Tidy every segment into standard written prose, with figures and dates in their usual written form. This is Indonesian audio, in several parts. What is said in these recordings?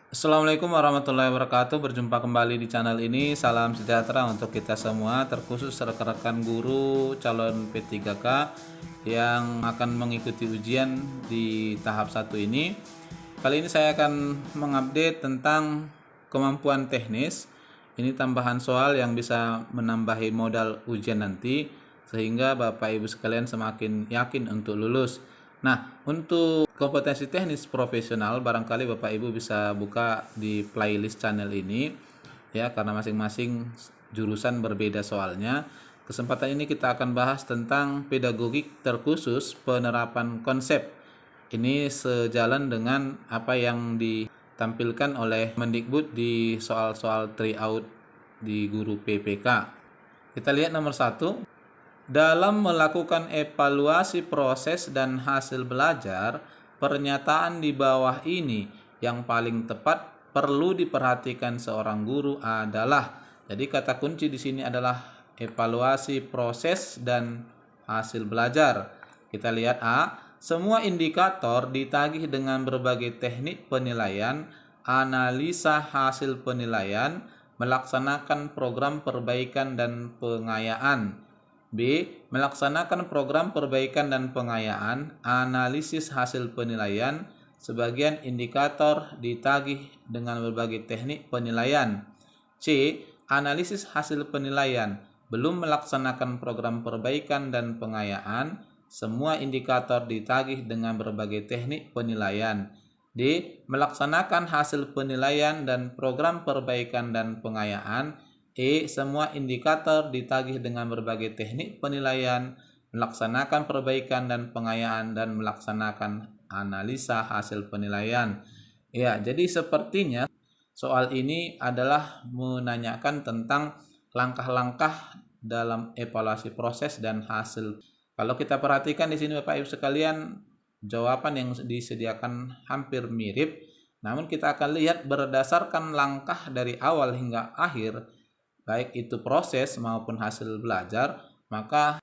Assalamualaikum warahmatullahi wabarakatuh. Berjumpa kembali di channel ini. Salam sejahtera untuk kita semua, terkhusus rekan-rekan guru calon P3K yang akan mengikuti ujian di tahap 1 ini. Kali ini saya akan mengupdate tentang kemampuan teknis. Ini tambahan soal yang bisa menambahi modal ujian nanti, sehingga Bapak Ibu sekalian semakin yakin untuk lulus. Nah, untuk kompetensi teknis profesional barangkali Bapak Ibu bisa buka di playlist channel ini ya, karena masing-masing jurusan berbeda soalnya. Kesempatan ini kita akan bahas tentang pedagogik terkhusus penerapan konsep. Ini sejalan dengan apa yang ditampilkan oleh Mendikbud di soal-soal tryout di guru PPK. Kita lihat nomor 1. Dalam melakukan evaluasi proses dan hasil belajar, pernyataan di bawah ini yang paling tepat perlu diperhatikan seorang guru adalah. Jadi kata kunci di sini adalah evaluasi proses dan hasil belajar. Kita lihat A. Semua indikator ditagih dengan berbagai teknik penilaian, analisa hasil penilaian, melaksanakan program perbaikan dan pengayaan. B. Melaksanakan program perbaikan dan pengayaan, analisis hasil penilaian, sebagian indikator ditagih dengan berbagai teknik penilaian. C. Analisis hasil penilaian, belum melaksanakan program perbaikan dan pengayaan, semua indikator ditagih dengan berbagai teknik penilaian. D. Melaksanakan hasil penilaian dan program perbaikan dan pengayaan. E. Semua indikator ditagih dengan berbagai teknik penilaian, melaksanakan perbaikan dan pengayaan, dan melaksanakan analisa hasil penilaian. Ya, jadi sepertinya soal ini adalah menanyakan tentang langkah-langkah dalam evaluasi proses dan hasil. Kalau kita perhatikan di sini Bapak Ibu sekalian, jawaban yang disediakan hampir mirip, namun kita akan lihat berdasarkan langkah dari awal hingga akhir, baik itu proses maupun hasil belajar, maka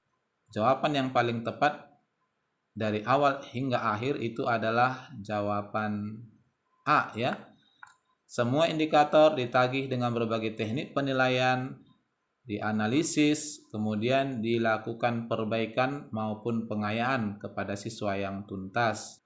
jawaban yang paling tepat dari awal hingga akhir itu adalah jawaban A ya. Semua indikator ditagih dengan berbagai teknik penilaian, dianalisis, kemudian dilakukan perbaikan maupun pengayaan kepada siswa yang tuntas.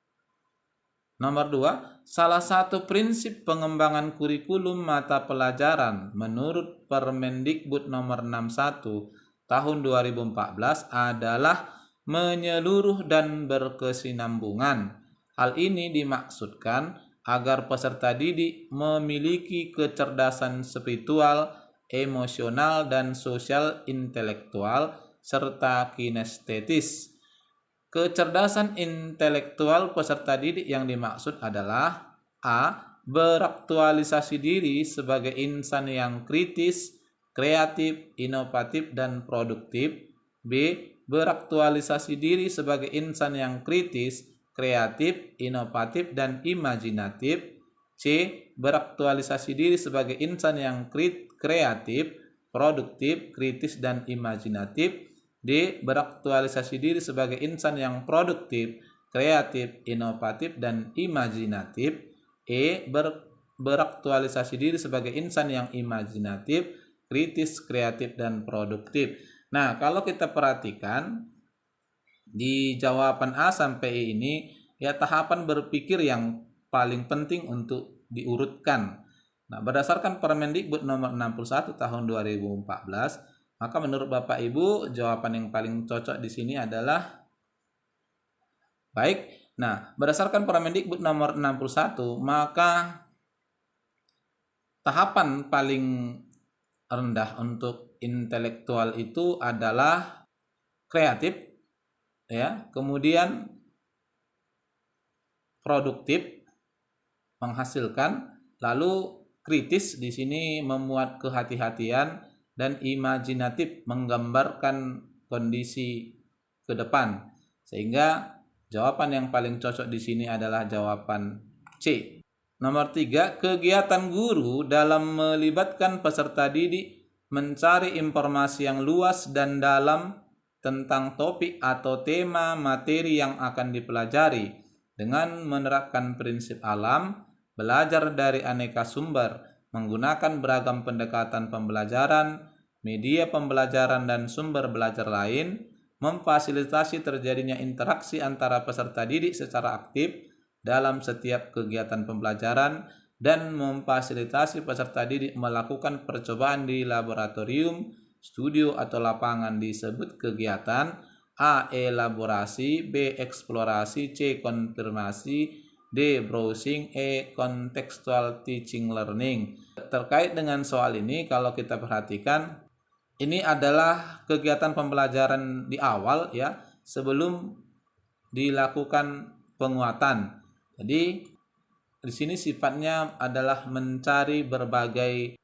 Nomor 2, salah satu prinsip pengembangan kurikulum mata pelajaran menurut Permendikbud nomor 61 tahun 2014 adalah menyeluruh dan berkesinambungan. Hal ini dimaksudkan agar peserta didik memiliki kecerdasan spiritual, emosional, dan sosial intelektual, serta kinestetis. Kecerdasan intelektual peserta didik yang dimaksud adalah A. Beraktualisasi diri sebagai insan yang kritis, kreatif, inovatif, dan produktif. B. Beraktualisasi diri sebagai insan yang kritis, kreatif, inovatif, dan imajinatif. C. Beraktualisasi diri sebagai insan yang kreatif, produktif, kritis, dan imajinatif. D. Beraktualisasi diri sebagai insan yang produktif, kreatif, inovatif, dan imajinatif. E. Beraktualisasi diri sebagai insan yang imajinatif, kritis, kreatif, dan produktif. Nah, kalau kita perhatikan di jawaban A sampai E ini, ya tahapan berpikir yang paling penting untuk diurutkan. Nah, berdasarkan Permendikbud nomor 61 tahun 2014, maka menurut Bapak Ibu jawaban yang paling cocok di sini adalah baik. Nah, berdasarkan Permendikbud nomor 61, maka tahapan paling rendah untuk intelektual itu adalah kreatif ya, kemudian produktif, menghasilkan, lalu kritis di sini memuat kehati-hatian, dan imajinatif menggambarkan kondisi ke depan. Sehingga jawaban yang paling cocok di sini adalah jawaban C. Nomor 3, kegiatan guru dalam melibatkan peserta didik mencari informasi yang luas dan dalam tentang topik atau tema materi yang akan dipelajari dengan menerapkan prinsip alam, belajar dari aneka sumber, menggunakan beragam pendekatan pembelajaran, media pembelajaran dan sumber belajar lain, memfasilitasi terjadinya interaksi antara peserta didik secara aktif dalam setiap kegiatan pembelajaran, dan memfasilitasi peserta didik melakukan percobaan di laboratorium, studio atau lapangan. Disebut kegiatan A. Elaborasi, B. Eksplorasi, C. Konfirmasi, D. Browsing, E. Contextual Teaching Learning. Terkait dengan soal ini, kalau kita perhatikan, ini adalah kegiatan pembelajaran di awal ya, sebelum dilakukan penguatan. Jadi di sini sifatnya adalah mencari berbagai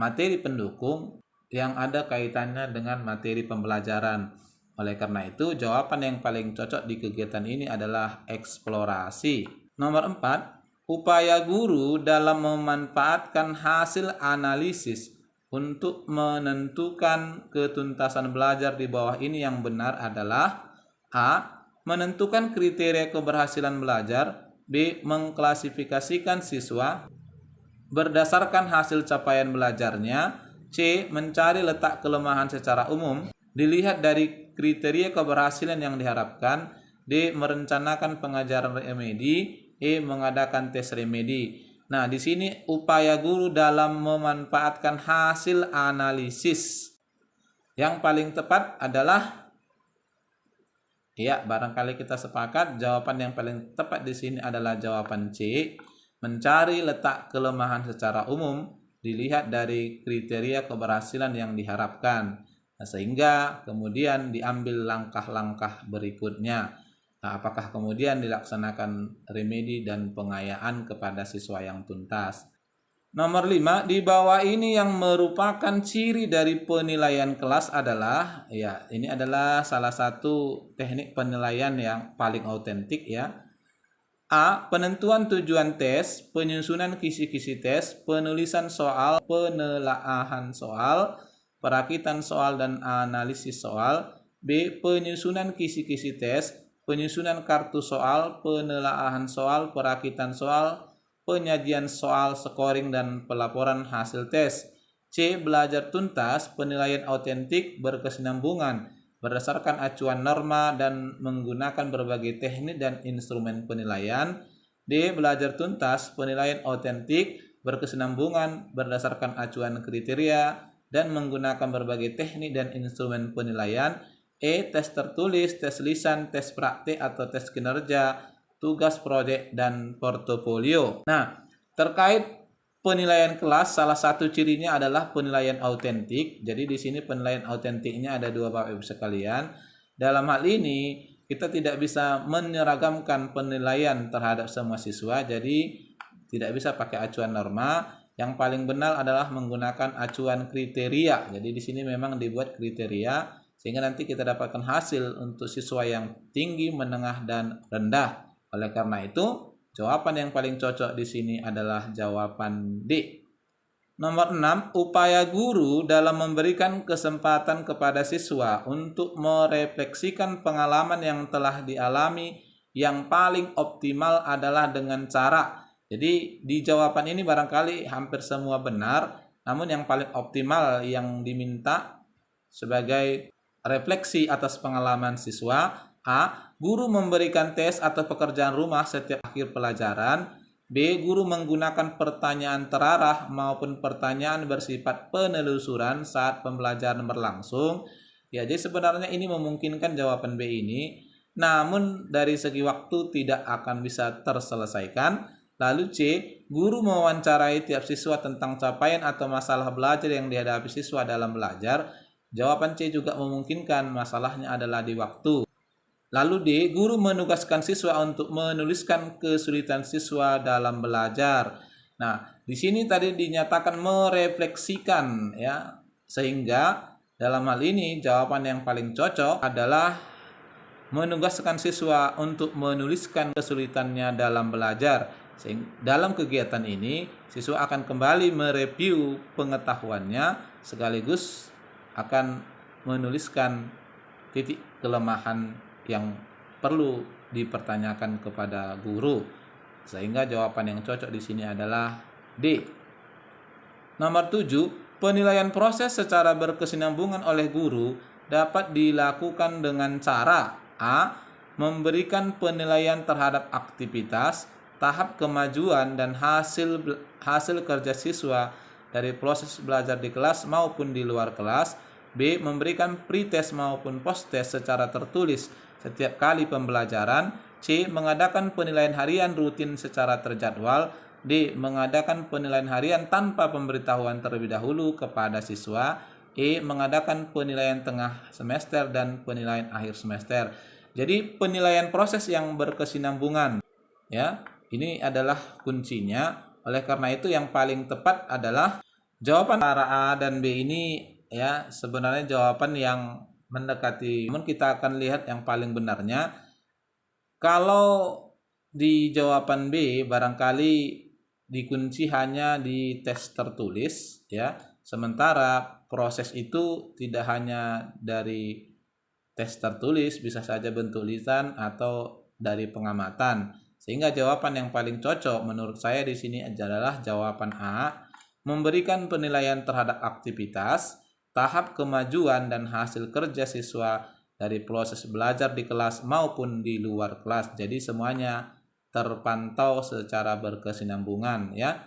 materi pendukung yang ada kaitannya dengan materi pembelajaran. Oleh karena itu, jawaban yang paling cocok di kegiatan ini adalah eksplorasi. Nomor 4, upaya guru dalam memanfaatkan hasil analisis untuk menentukan ketuntasan belajar di bawah ini yang benar adalah A. Menentukan kriteria keberhasilan belajar, B. Mengklasifikasikan siswa berdasarkan hasil capaian belajarnya, C. Mencari letak kelemahan secara umum dilihat dari kriteria keberhasilan yang diharapkan, D. Merencanakan pengajaran remedi, E. Mengadakan tes remedi. Nah, di sini upaya guru dalam memanfaatkan hasil analisis. Yang paling tepat adalah, ya, barangkali kita sepakat jawaban yang paling tepat di sini adalah jawaban C. Mencari letak kelemahan secara umum dilihat dari kriteria keberhasilan yang diharapkan. Nah, sehingga kemudian diambil langkah-langkah berikutnya. Nah, apakah kemudian dilaksanakan remedi dan pengayaan kepada siswa yang tuntas. Nomor 5, di bawah ini yang merupakan ciri dari penilaian kelas adalah, ya, ini adalah salah satu teknik penilaian yang paling autentik ya. A. Penentuan tujuan tes, penyusunan kisi-kisi tes, penulisan soal, penelaahan soal, perakitan soal dan analisis soal. B. Penyusunan kisi-kisi tes, penyusunan kartu soal, penelaahan soal, perakitan soal, penyajian soal, scoring dan pelaporan hasil tes. C. Belajar tuntas, penilaian autentik, berkesinambungan, berdasarkan acuan norma dan menggunakan berbagai teknik dan instrumen penilaian. D. Belajar tuntas, penilaian autentik, berkesinambungan, berdasarkan acuan kriteria dan menggunakan berbagai teknik dan instrumen penilaian. E. Tes tertulis, tes lisan, tes praktik atau tes kinerja, tugas proyek dan portofolio. Nah, terkait penilaian kelas, salah satu cirinya adalah penilaian autentik. Jadi di sini penilaian autentiknya ada dua, Bapak Ibu sekalian. Dalam hal ini kita tidak bisa menyeragamkan penilaian terhadap semua siswa. Jadi tidak bisa pakai acuan norma. Yang paling benar adalah menggunakan acuan kriteria. Jadi di sini memang dibuat kriteria sehingga nanti kita dapatkan hasil untuk siswa yang tinggi, menengah dan rendah. Oleh karena itu, jawaban yang paling cocok di sini adalah jawaban D. Nomor 6, upaya guru dalam memberikan kesempatan kepada siswa untuk merefleksikan pengalaman yang telah dialami yang paling optimal adalah dengan cara. Jadi di jawaban ini barangkali hampir semua benar, namun yang paling optimal yang diminta sebagai refleksi atas pengalaman siswa. A. Guru memberikan tes atau pekerjaan rumah setiap akhir pelajaran. B. Guru menggunakan pertanyaan terarah maupun pertanyaan bersifat penelusuran saat pembelajaran berlangsung. Ya, jadi sebenarnya ini memungkinkan jawaban B ini, namun dari segi waktu tidak akan bisa terselesaikan. Lalu C. Guru mewawancarai tiap siswa tentang capaian atau masalah belajar yang dihadapi siswa dalam belajar. Jawaban C juga memungkinkan, masalahnya adalah di waktu. Lalu D. Guru menugaskan siswa untuk menuliskan kesulitan siswa dalam belajar. Nah, di sini tadi dinyatakan merefleksikan ya. Sehingga dalam hal ini jawaban yang paling cocok adalah menugaskan siswa untuk menuliskan kesulitannya dalam belajar. Dalam kegiatan ini, siswa akan kembali mereview pengetahuannya sekaligus akan menuliskan titik kelemahan yang perlu dipertanyakan kepada guru. Sehingga jawaban yang cocok di sini adalah D. Nomor 7, penilaian proses secara berkesinambungan oleh guru dapat dilakukan dengan cara A. Memberikan penilaian terhadap aktivitas, tahap kemajuan, dan hasil kerja siswa dari proses belajar di kelas maupun di luar kelas. B. Memberikan pretest maupun post-test secara tertulis setiap kali pembelajaran. C. Mengadakan penilaian harian rutin secara terjadwal. D. Mengadakan penilaian harian tanpa pemberitahuan terlebih dahulu kepada siswa. E. Mengadakan penilaian tengah semester dan penilaian akhir semester. Jadi penilaian proses yang berkesinambungan, ya, ini adalah kuncinya. Oleh karena itu yang paling tepat adalah jawaban antara A dan B ini, ya, sebenarnya jawaban yang mendekati. Namun kita akan lihat yang paling benarnya. Kalau di jawaban B barangkali dikunci hanya di tes tertulis, ya. Sementara proses itu tidak hanya dari tes tertulis, bisa saja bentuk lisan atau dari pengamatan. Sehingga jawaban yang paling cocok menurut saya di sini adalah jawaban A, memberikan penilaian terhadap aktivitas, tahap kemajuan dan hasil kerja siswa dari proses belajar di kelas maupun di luar kelas. Jadi semuanya terpantau secara berkesinambungan, ya.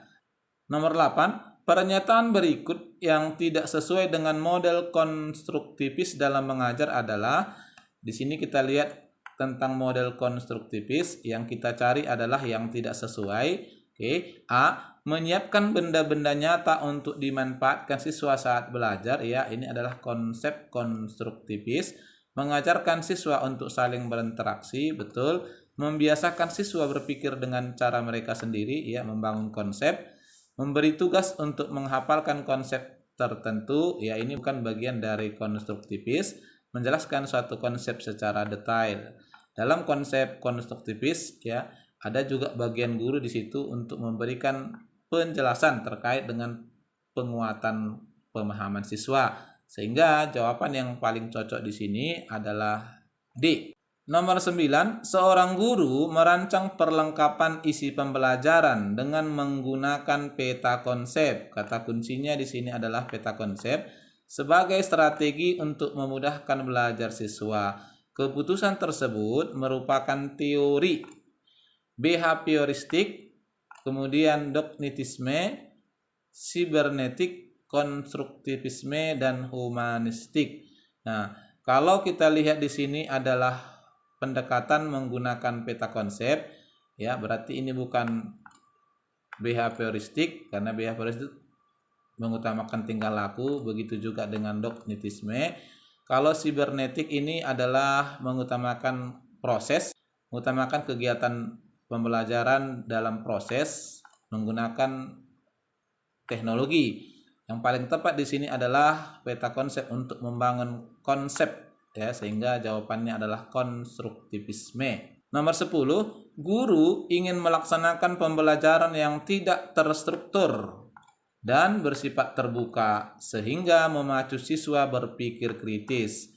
Nomor 8, pernyataan berikut yang tidak sesuai dengan model konstruktivis dalam mengajar adalah, di sini kita lihat tentang model konstruktivis, yang kita cari adalah yang tidak sesuai. Oke. A. Menyiapkan benda-benda nyata untuk dimanfaatkan siswa saat belajar, ya, ini adalah konsep konstruktivis. Mengajarkan siswa untuk saling berinteraksi, betul. Membiasakan siswa berpikir dengan cara mereka sendiri, ya, membangun konsep. Memberi tugas untuk menghafalkan konsep tertentu, ya, ini bukan bagian dari konstruktivis. Menjelaskan suatu konsep secara detail. Dalam konsep konstruktivis, ya, ada juga bagian guru di situ untuk memberikan penjelasan terkait dengan penguatan pemahaman siswa. Sehingga jawaban yang paling cocok di sini adalah D. Nomor 9, seorang guru merancang perlengkapan isi pembelajaran dengan menggunakan peta konsep. Kata kuncinya di sini adalah peta konsep sebagai strategi untuk memudahkan belajar siswa. Keputusan tersebut merupakan teori behavioristik, kemudian dogmatisme, sibernetik, konstruktivisme, dan humanistik. Nah, kalau kita lihat di sini adalah pendekatan menggunakan peta konsep, ya, berarti ini bukan behavioristik, karena behavioristik mengutamakan tingkah laku, begitu juga dengan dogmatisme. Kalau sibernetik ini adalah mengutamakan proses, mengutamakan kegiatan pembelajaran dalam proses menggunakan teknologi. Yang paling tepat di sini adalah peta konsep untuk membangun konsep, ya, sehingga jawabannya adalah konstruktivisme. Nomor 10, guru ingin melaksanakan pembelajaran yang tidak terstruktur dan bersifat terbuka sehingga memacu siswa berpikir kritis.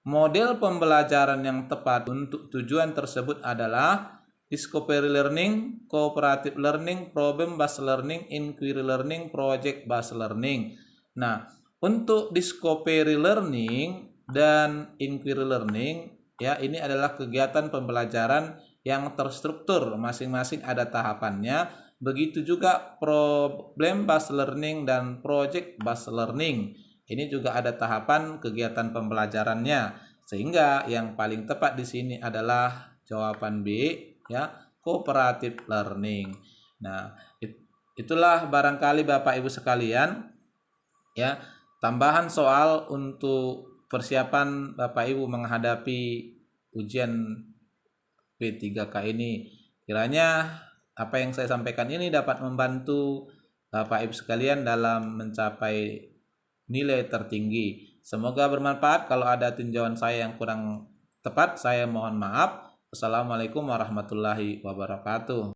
Model pembelajaran yang tepat untuk tujuan tersebut adalah discovery learning, cooperative learning, problem based learning, inquiry learning, project based learning. Nah, untuk discovery learning dan inquiry learning, ya, ini adalah kegiatan pembelajaran yang terstruktur, masing-masing ada tahapannya. Begitu juga problem based learning dan project based learning. Ini juga ada tahapan kegiatan pembelajarannya. Sehingga yang paling tepat di sini adalah jawaban B, ya, cooperative learning. Nah, itulah barangkali Bapak Ibu sekalian, ya, tambahan soal untuk persiapan Bapak Ibu menghadapi ujian P3K ini. Kiranya apa yang saya sampaikan ini dapat membantu Bapak Ibu sekalian dalam mencapai nilai tertinggi. Semoga bermanfaat. Kalau ada tinjauan saya yang kurang tepat, saya mohon maaf. Wassalamualaikum warahmatullahi wabarakatuh.